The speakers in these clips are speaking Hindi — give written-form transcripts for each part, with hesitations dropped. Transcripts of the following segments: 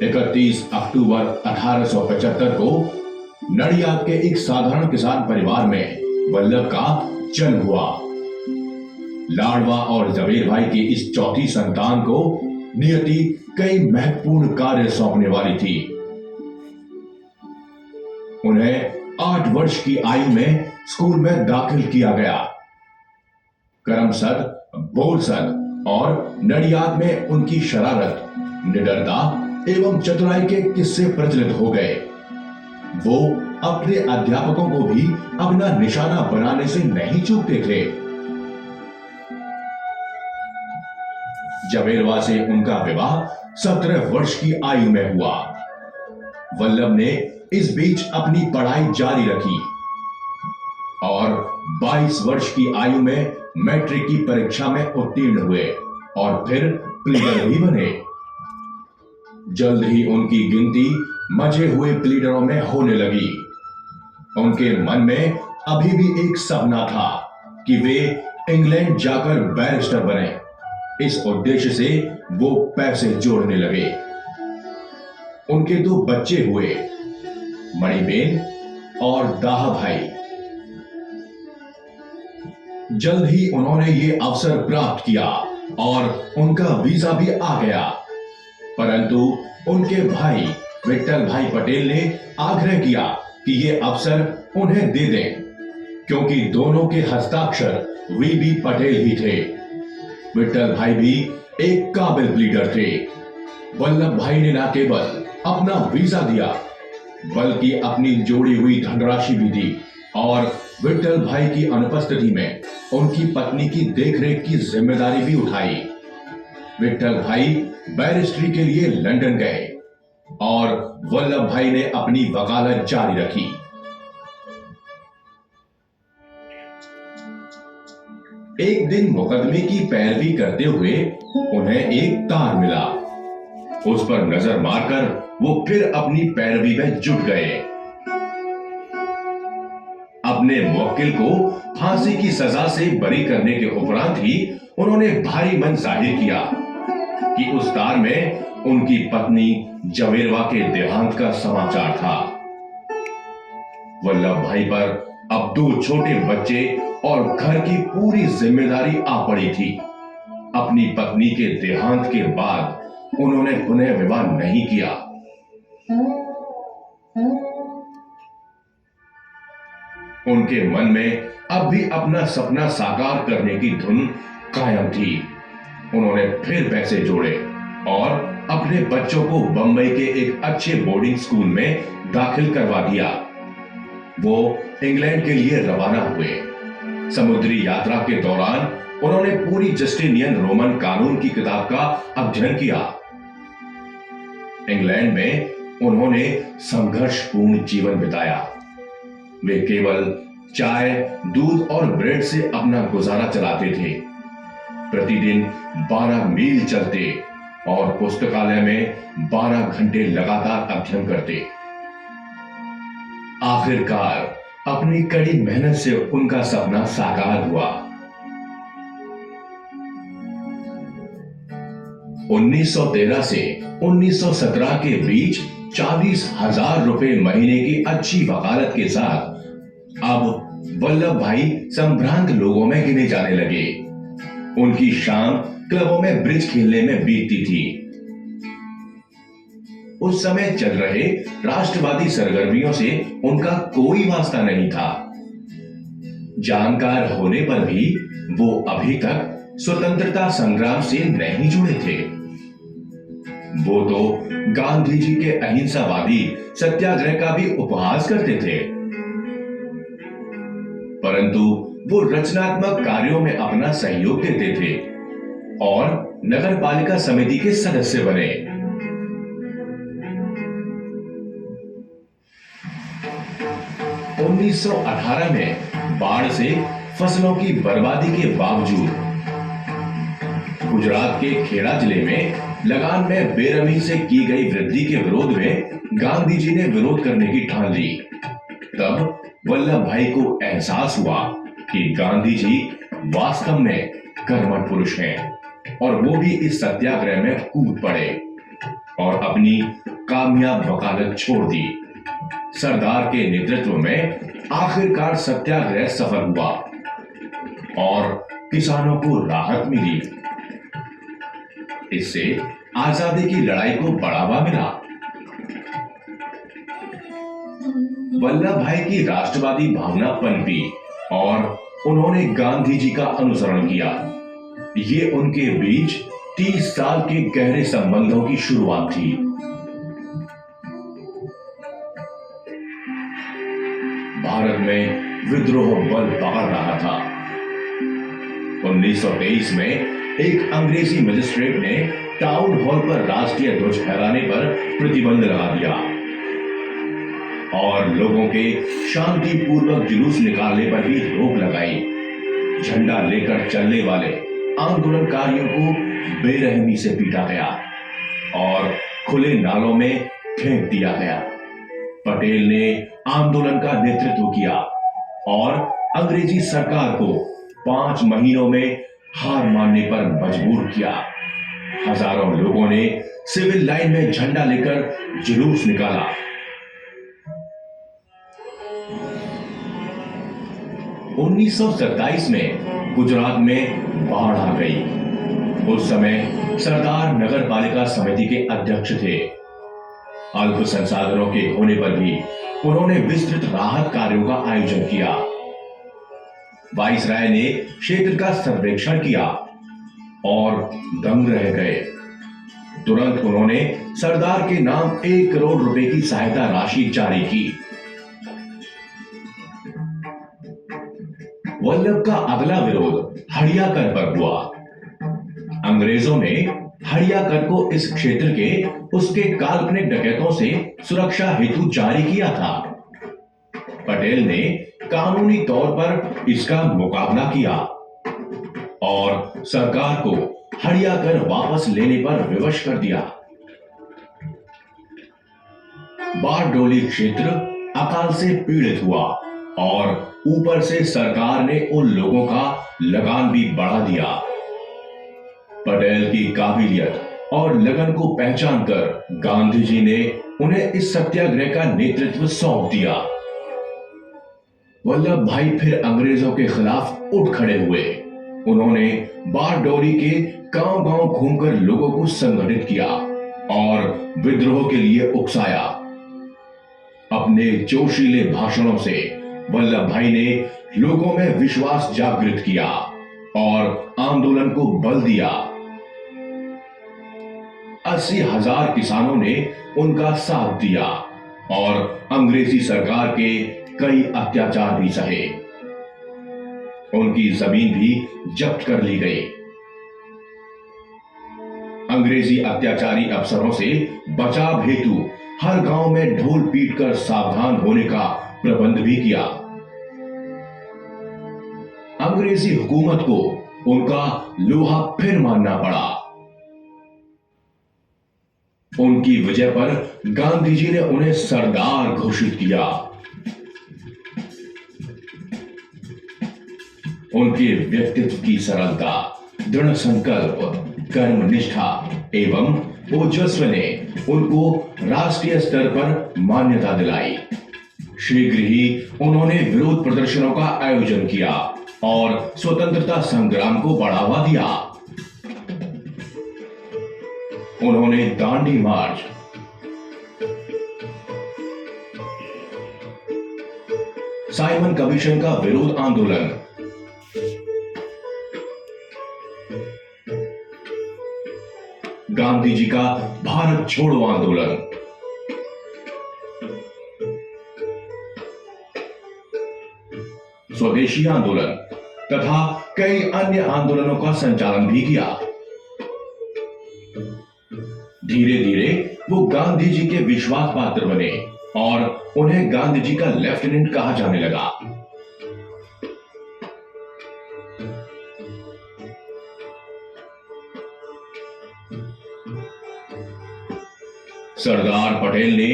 31 अक्टूबर 1875 को नडियाद के एक साधारण किसान परिवार में वल्लभ का जन्म हुआ। लाडवा और जवेर भाई की इस चौथी संतान को नियति कई महत्वपूर्ण कार्य सौंपने वाली थी। उन्हें 8 वर्ष की आयु में स्कूल में दाखिल किया गया। करमसद, बोरसद और नडियाद में उनकी शरारत, निडरता एवं चतुराई के किस्से प्रचलित हो गए। वो अपने अध्यापकों को भी अपना निशाना बनाने से नहीं चूकते थे। जवेरवा से उनका विवाह 17 वर्ष की आयु में हुआ। वल्लभ ने इस बीच अपनी पढ़ाई जारी रखी और 22 वर्ष की आयु में मैट्रिक की परीक्षा में उत्तीर्ण हुए और फिर प्लीडर भी बने। जल्द ही उनकी गिनती मजे हुए प्लीडरों में होने लगी। उनके मन में अभी भी एक सपना था कि वे इंग्लैंड जाकर बैरिस्टर बने। इस उद्देश्य से वो पैसे जोड़ने लगे। उनके 2 बच्चे हुए, मणिबेन और दाहा भाई। जल्द ही उन्होंने ये अवसर प्राप्त किया और उनका वीजा भी आ गया, परंतु उनके भाई विट्ठल भाई पटेल ने आग्रह किया कि ये अवसर उन्हें दे दें, क्योंकि दोनों के हस्ताक्षर वीबी पटेल ही थे। विट्ठल भाई भी एक काबिल प्लीडर थे। वल्लभ भाई ने न केवल अपना वीजा दिया, बल्कि अपनी जोड़ी हुई धनराशि भी दी और विट्ठल भाई की अनुपस्थिति में उनकी पत्नी की देखरेख की जिम्मेदारी भी उठाई। विट्ठल भाई बैरिस्ट्री के लिए लंदन गए और वल्लभ भाई ने अपनी वकालत जारी रखी। एक दिन मुकदमे की पैरवी करते हुए उन्हें एक तार मिला। उस पर नजर मारकर वो फिर अपनी पैरवी में जुट गए। अपने मुवक्किल को फांसी की सजा से बरी करने के उपरांत ही उन्होंने भारी मन जाहिर किया कि उस तार में उनकी पत्नी जवेरवा के देहांत का समाचार था। वल्लभ भाई पर अब 2 छोटे बच्चे और घर की पूरी जिम्मेदारी आ पड़ी थी। अपनी पत्नी के देहांत के बाद उन्होंने पुनः विवाह नहीं किया। उनके मन में अब भी अपना सपना साकार करने की धुन कायम थी। उन्होंने फिर पैसे जोड़े और अपने बच्चों को बंबई के एक अच्छे बोर्डिंग स्कूल में दाखिल करवा दिया। वो इंग्लैंड के लिए रवाना हुए। समुद्री यात्रा के दौरान उन्होंने पूरी जस्टिनियन रोमन कानून की किताब का अध्ययन किया। इंग्लैंड में उन्होंने संघर्षपूर्ण जीवन बिताया। वे केवल चाय, दूध और ब्रेड से अपना गुजारा चलाते थे। प्रतिदिन 12 मील चलते और पुस्तकालय में 12 घंटे लगातार अध्ययन करते। आखिरकार अपनी कड़ी मेहनत से उनका सपना साकार हुआ। 1913 से 1917 के बीच 40,000 रुपए महीने की अच्छी वकालत के साथ अब वल्लभ भाई संभ्रांत लोगों में गिने जाने लगे। उनकी शाम क्लबों में ब्रिज खेलने में बीतती थी। उस समय चल रहे राष्ट्रवादी सरगर्मियों से उनका कोई वास्ता नहीं था। जानकार होने पर भी वो अभी तक स्वतंत्रता संग्राम से नहीं जुड़े थे। वो तो गांधी जी के अहिंसावादी सत्याग्रह का भी उपहास करते थे, परंतु वो रचनात्मक कार्यों में अपना सहयोग देते थे और नगर पालिका समिति के सदस्य बने। उन्नीस 1918 में बाढ़ से फसलों की बर्बादी के बावजूद गुजरात के खेड़ा जिले में लगान में बेरहमी से की गई वृद्धि के विरोध में गांधी जी ने विरोध करने की ठान ली। तब वल्लभ भाई को एहसास हुआ कि गांधी जी वास्तव में कर्मठ पुरुष हैं। और वो भी इस सत्याग्रह में कूद पड़े और अपनी कामयाब वकालत छोड़ दी। सरदार के नेतृत्व में आखिरकार सत्याग्रह सफल हुआ और किसानों को राहत मिली। इससे आजादी की लड़ाई को बढ़ावा मिला। वल्लभ भाई की राष्ट्रवादी भावना पनपी और उन्होंने गांधी जी का अनुसरण किया। ये उनके बीच 30 साल के गहरे संबंधों की शुरुआत थी। भारत में विद्रोह बल पकड़ रहा था। 1923 में एक अंग्रेजी मजिस्ट्रेट ने टाउन हॉल पर राष्ट्रीय ध्वज फहराने पर प्रतिबंध लगा दिया और लोगों के शांतिपूर्वक जुलूस निकालने पर भी रोक लगाई। झंडा लेकर चलने वाले आंदोलनकारियों को बेरहमी से पीटा गया और खुले नालों में फेंक दिया गया। पटेल ने आंदोलन का नेतृत्व किया और अंग्रेजी सरकार को 5 महीनों में हार मानने पर मजबूर किया। हजारों लोगों ने सिविल लाइन में झंडा लेकर जुलूस निकाला। उन्नीस में गुजरात में बाढ़ आ गई। उस समय सरदार नगर पालिका समिति के अध्यक्ष थे। अल्प संसाधनों के होने पर भी उन्होंने विस्तृत राहत कार्यों का आयोजन किया। वाइसराय ने क्षेत्र का सर्वेक्षण किया और दंग रह गए। तुरंत उन्होंने सरदार के नाम 1 करोड़ रुपए की सहायता राशि जारी की। वल्लभ का अगला विरोध हड़िया कर पर हुआ। अंग्रेजों ने हड़िया कर को इस क्षेत्र के उसके काल्पनिक डकैतों से सुरक्षा हेतु जारी किया था। पटेल ने कानूनी तौर पर इसका मुकाबला किया और सरकार को हड़िया कर वापस लेने पर विवश कर दिया। बारडोली क्षेत्र अकाल से पीड़ित हुआ और ऊपर से सरकार ने उन लोगों का लगान भी बढ़ा दिया। पटेल की काबिलियत और लगन को पहचान कर गांधी जी ने उन्हें इस सत्याग्रह का नेतृत्व सौंप दिया। वल्लभ भाई फिर अंग्रेजों के खिलाफ उठ खड़े हुए। उन्होंने बारडोली के गांव-गांव घूमकर लोगों को संगठित किया और विद्रोह के लिए उकसाया। अपने जोशीले भाषणों से वल्लभ भाई ने लोगों में विश्वास जागृत किया और आंदोलन को बल दिया। 80,000 किसानों ने उनका साथ दिया और अंग्रेजी सरकार के कई अत्याचार भी सहे। उनकी जमीन भी जब्त कर ली गई। अंग्रेजी अत्याचारी अफसरों से बचाव हेतु हर गांव में ढोल पीटकर सावधान होने का प्रबंध भी किया। अंग्रेजी हुकूमत को उनका लोहा फिर मानना पड़ा। उनकी वजह पर गांधी जी ने उन्हें सरदार घोषित किया। उनके व्यक्तित्व की सरलता, दृढ़ संकल्प, कर्मनिष्ठा एवं ओजस्व ने उनको राष्ट्रीय स्तर पर मान्यता दिलाई। शीघ्र ही उन्होंने विरोध प्रदर्शनों का आयोजन किया और स्वतंत्रता संग्राम को बढ़ावा दिया। उन्होंने दांडी मार्च, साइमन कमीशन का विरोध आंदोलन, गांधी जी का भारत छोड़ो आंदोलन, स्वदेशी आंदोलन तथा कई अन्य आंदोलनों का संचालन भी किया। धीरे धीरे वो गांधी जी के विश्वास पात्र बने और उन्हें गांधी जी का लेफ्टिनेंट कहा जाने लगा। सरदार पटेल ने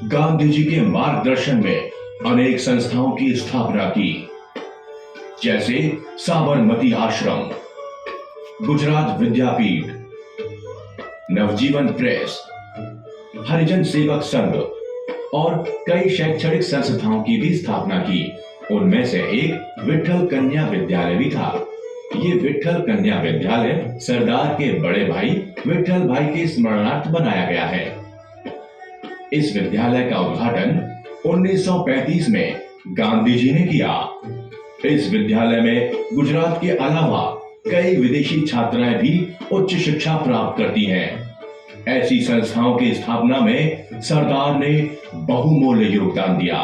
गांधी जी के मार्गदर्शन में अनेक संस्थाओं की स्थापना की, जैसे साबरमती आश्रम, गुजरात विद्यापीठ, नवजीवन प्रेस, हरिजन सेवक संघ और कई शैक्षणिक संस्थाओं की भी स्थापना की। उनमें से एक विठल कन्या विद्यालय भी था। ये विठल कन्या विद्यालय सरदार के बड़े भाई विठल भाई के स्मरणार्थ बनाया गया है। इस विद्यालय का उद्घाटन 1935 में गांधी जी ने किया। इस विद्यालय में गुजरात के अलावा कई विदेशी छात्राएं भी उच्च शिक्षा प्राप्त करती हैं। ऐसी संस्थाओं की स्थापना में सरदार ने बहुमूल्य योगदान दिया।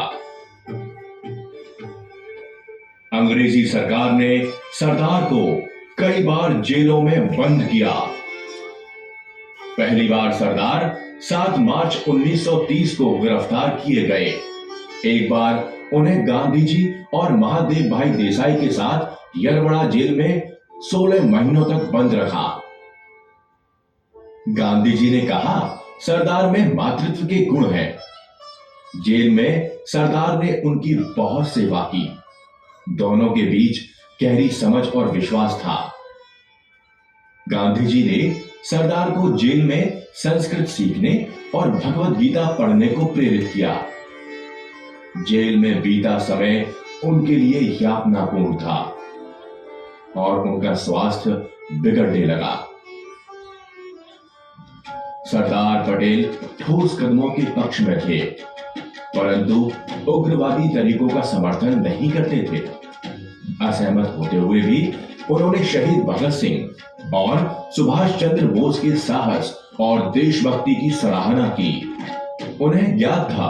अंग्रेजी सरकार ने सरदार को कई बार जेलों में बंद किया। पहली बार सरदार 7 मार्च 1930 को गिरफ्तार किए गए। एक बार उन्हें गांधी जी और महादेव भाई देसाई के साथ यरवड़ा जेल में 16 महीनों तक बंद रखा। गांधी जी ने कहा, सरदार में मातृत्व के गुण हैं। जेल में सरदार ने उनकी बहुत सेवा की। दोनों के बीच गहरी समझ और विश्वास था। गांधी जी ने सरदार को जेल में संस्कृत सीखने और भगवत गीता पढ़ने को प्रेरित किया। जेल में बीता समय उनके लिए यातनापूर्ण था और उनका स्वास्थ्य बिगड़ने लगा। सरदार पटेल ठोस कदमों के पक्ष में थे, परंतु उग्रवादी तरीकों का समर्थन नहीं करते थे। असहमत होते हुए भी उन्होंने शहीद भगत सिंह और सुभाष चंद्र बोस के साहस और देशभक्ति की सराहना की। उन्हें ज्ञात था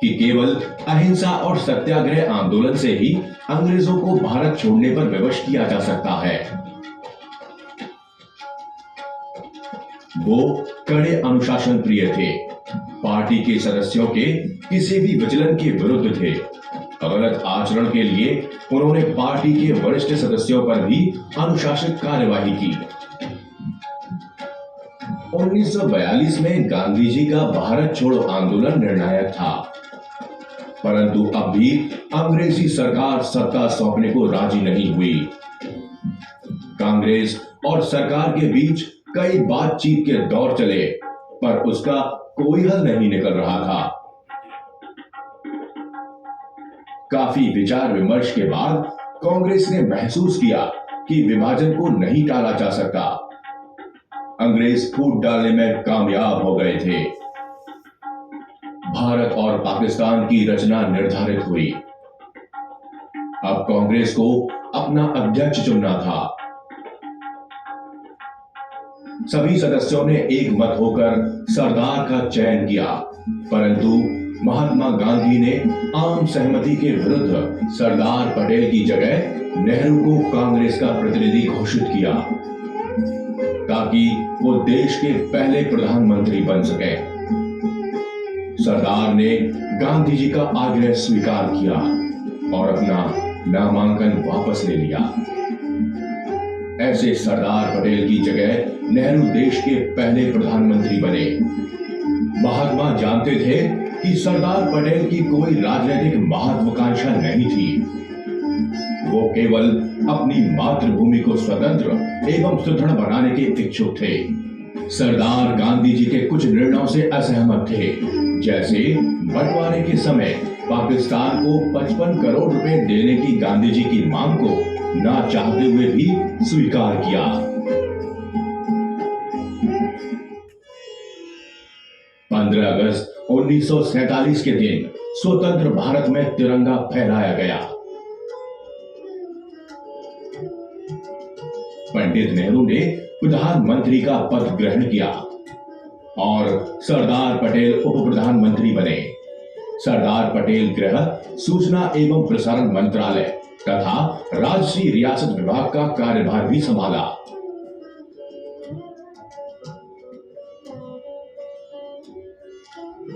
कि केवल अहिंसा और सत्याग्रह आंदोलन से ही अंग्रेजों को भारत छोड़ने पर विवश किया जा सकता है। वो कड़े अनुशासन प्रिय थे। पार्टी के सदस्यों के किसी भी विचलन के विरुद्ध थे। गलत आचरण के लिए उन्होंने पार्टी के वरिष्ठ सदस्यों पर भी अनुशासित कार्यवाही की। 1942 में गांधी जी का भारत छोड़ो आंदोलन निर्णायक था, परंतु अब भी अंग्रेजी सरकार सत्ता सौंपने को राजी नहीं हुई। कांग्रेस और सरकार के बीच कई बातचीत के दौर चले, पर उसका कोई हल नहीं निकल रहा था। काफी विचार विमर्श के बाद कांग्रेस ने महसूस किया कि विभाजन को नहीं टाला जा सकता। अंग्रेज फूट डालने में कामयाब हो गए थे। भारत और पाकिस्तान की रचना निर्धारित हुई। अब कांग्रेस को अपना अध्यक्ष चुनना था। सभी सदस्यों ने एक मत होकर सरदार का चयन किया, परंतु महात्मा गांधी ने आम सहमति के विरुद्ध सरदार पटेल की जगह नेहरू को कांग्रेस का प्रतिनिधि घोषित किया, ताकि वो देश के पहले प्रधानमंत्री बन सके। सरदार ने गांधी जी का आग्रह स्वीकार किया और अपना नामांकन वापस ले लिया। ऐसे सरदार पटेल की जगह नेहरू देश के पहले प्रधानमंत्री बने। महात्मा जानते थे कि सरदार पटेल की कोई राजनीतिक महत्वाकांक्षा नहीं थी। वो केवल अपनी मातृभूमि को स्वतंत्र एवं सुदृढ़ बनाने के इच्छुक थे। सरदार गांधी जी के कुछ निर्णयों से असहमत थे, जैसे बंटवारे के समय पाकिस्तान को 55 करोड़ रुपए देने की गांधी जी की मांग को ना चाहते हुए भी स्वीकार किया। 15 अगस्त 1947 के दिन स्वतंत्र भारत में तिरंगा फहराया गया। पंडित नेहरू ने प्रधानमंत्री का पद ग्रहण किया और सरदार पटेल उप प्रधानमंत्री बने। सरदार पटेल गृह, सूचना एवं प्रसारण मंत्रालय तथा राजसी रियासत विभाग का कार्यभार भी संभाला।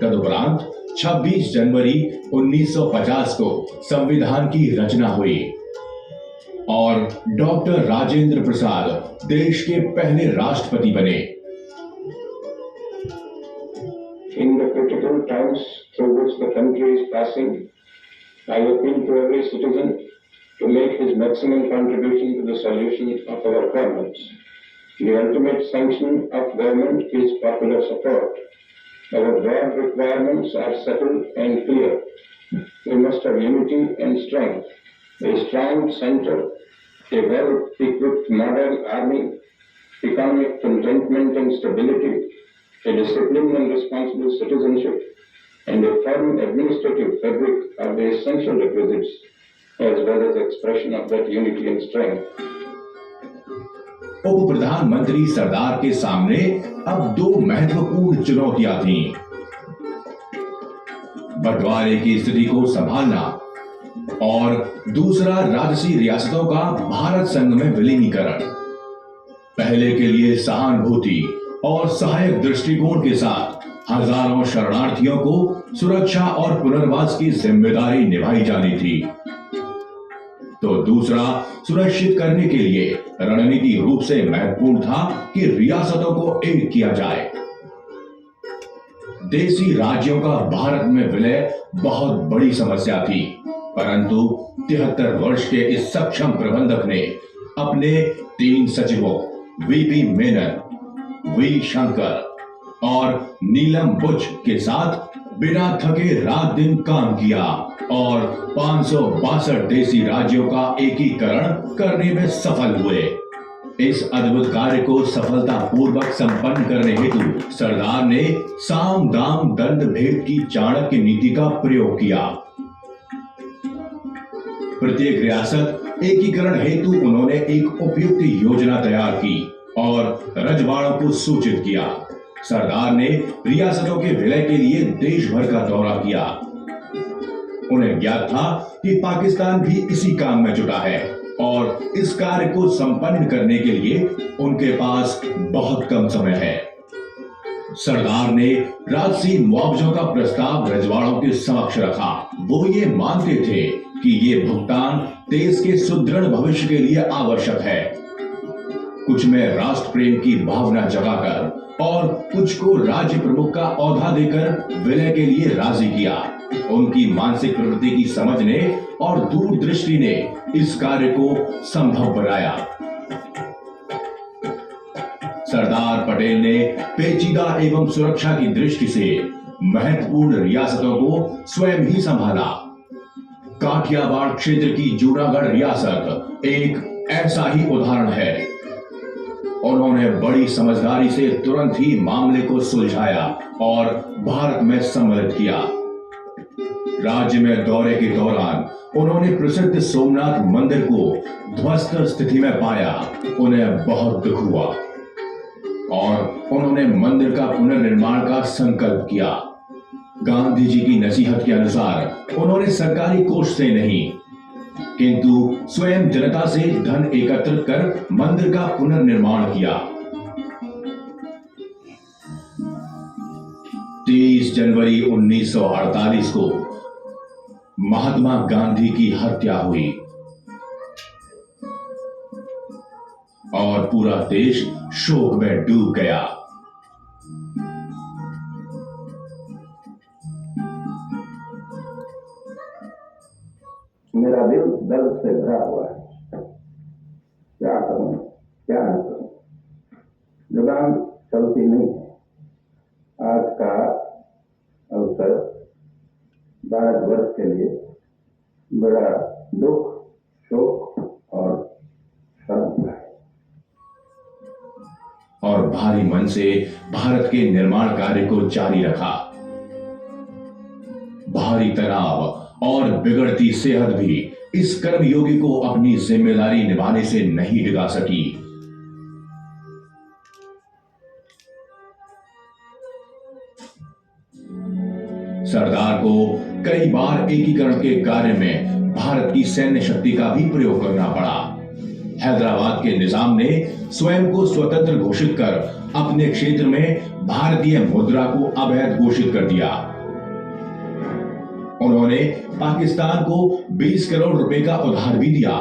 तदुपरांत 26 जनवरी 1950 को संविधान की रचना हुई और डॉक्टर राजेंद्र प्रसाद देश के पहले राष्ट्रपति बने। In the critical times through which the country is passing, I appeal to every citizen to make his maximum contribution to the solution of our problems. The ultimate sanction of government is popular support. Our broad requirements are settled and clear. We must have unity and strength, a strong center, a well-equipped modern army, economic contentment and stability, a disciplined and responsible citizenship, and a firm administrative fabric are the essential requisites as well as expression of that unity and strength. उप प्रधानमंत्री सरदार के सामने अब दो महत्वपूर्ण चुनौतियां थीं। बंटवारे की स्थिति को संभालना और दूसरा राजसी रियासतों का भारत संघ में विलीनीकरण। पहले के लिए सहानुभूति और सहायक दृष्टिकोण के साथ हजारों शरणार्थियों को सुरक्षा और पुनर्वास की जिम्मेदारी निभाई जानी थी, तो दूसरा सुनिश्चित करने के लिए रणनीतिक रूप से महत्वपूर्ण था कि रियासतों को एक किया जाए। देसी राज्यों का भारत में विलय बहुत बड़ी समस्या थी, परंतु 73 वर्ष के इस सक्षम प्रबंधक ने अपने 3 सचिवों वीपी मेनन, वी शंकर और नीलम बुच के साथ बिना थके रात दिन काम किया और 562 देसी राज्यों का एकीकरण करने में सफल हुए। इस अद्भुत कार्य को सफलतापूर्वक संपन्न करने हेतु सरदार ने साम दाम दंड भेद की चाणक्य नीति का प्रयोग किया। प्रत्येक रियासत एकीकरण हेतु उन्होंने एक उपयुक्त योजना तैयार की और रजवाड़ों को सूचित किया। सरदार ने रियासतों के विलय के लिए देश भर का दौरा किया। उन्हें ज्ञात था कि पाकिस्तान भी इसी काम में जुटा है और इस कार्य को संपन्न करने के लिए उनके पास बहुत कम समय है। सरदार ने राजसी मुआवजों का प्रस्ताव रजवाड़ों के समक्ष रखा। वो ये मानते थे कि ये भुगतान देश के सुदृढ़ भविष्य के लिए आवश्यक है। कुछ में राष्ट्र प्रेम की भावना जगाकर और कुछ को राज्य प्रमुख का औहदा देकर विलय के लिए राजी किया। उनकी मानसिक प्रवृत्ति की समझ ने और दूरदृष्टि ने इस कार्य को संभव बनाया। सरदार पटेल ने पेचीदा एवं सुरक्षा की दृष्टि से महत्वपूर्ण रियासतों को स्वयं ही संभाला। काठियावाड़ क्षेत्र की जूनागढ़ रियासत एक ऐसा ही उदाहरण है। उन्होंने बड़ी समझदारी से तुरंत ही मामले को सुलझाया और भारत में सम्मिलित किया। राज्य में दौरे के दौरान उन्होंने प्रसिद्ध सोमनाथ मंदिर को ध्वस्त स्थिति में पाया। उन्हें बहुत दुख हुआ और उन्होंने मंदिर का पुनर्निर्माण का संकल्प किया। गांधी जी की नसीहत के अनुसार उन्होंने सरकारी कोष से नहीं, किंतु स्वयं जनता से धन एकत्रित कर मंदिर का पुनर्निर्माण किया। 30 जनवरी 1948 को महात्मा गांधी की हत्या हुई और पूरा देश शोक में डूब गया। मेरा दिल दर्द से भरा हुआ है। क्या करूं, क्या न करूं, जुबान चलती नहीं है। आज का अवसर भारतवर्ष के लिए बड़ा दुख, शोक और शर्म है। और भारी मन से भारत के निर्माण कार्य को जारी रखा। भारी तनाव और बिगड़ती सेहत भी इस कर्मयोगी को अपनी जिम्मेदारी निभाने से नहीं डिगा सकी। सरदार को कई बार एकीकरण के कार्य में भारत की सैन्य शक्ति का भी प्रयोग करना पड़ा। हैदराबाद के निजाम ने स्वयं को स्वतंत्र घोषित कर अपने क्षेत्र में भारतीय मुद्रा को अवैध घोषित कर दिया। उन्होंने पाकिस्तान को 20 करोड़ रुपए का उधार भी दिया।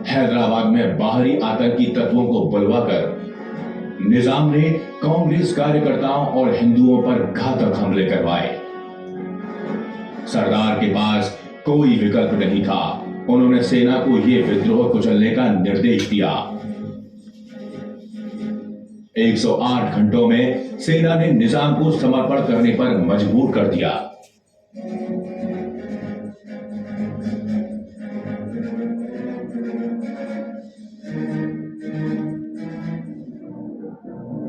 हैदराबाद में बाहरी आतंकी तत्वों को बुलवाकर निजाम ने कांग्रेस कार्यकर्ताओं और हिंदुओं पर घातक हमले करवाए। सरदार के पास कोई विकल्प नहीं था। उन्होंने सेना को यह विद्रोह कुचलने का निर्देश दिया। 108 घंटों में सेना ने निजाम को समर्पण करने पर मजबूर कर दिया।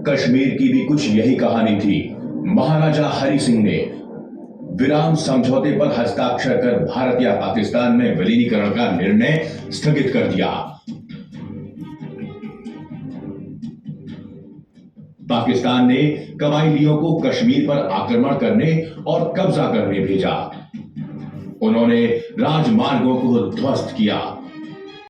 कश्मीर की भी कुछ यही कहानी थी। महाराजा हरि सिंह ने विराम समझौते पर हस्ताक्षर कर भारत या पाकिस्तान में विलीनीकरण का निर्णय स्थगित कर दिया। पाकिस्तान ने कबाइलियों को कश्मीर पर आक्रमण करने और कब्जा करने भेजा। उन्होंने राजमार्गों को ध्वस्त किया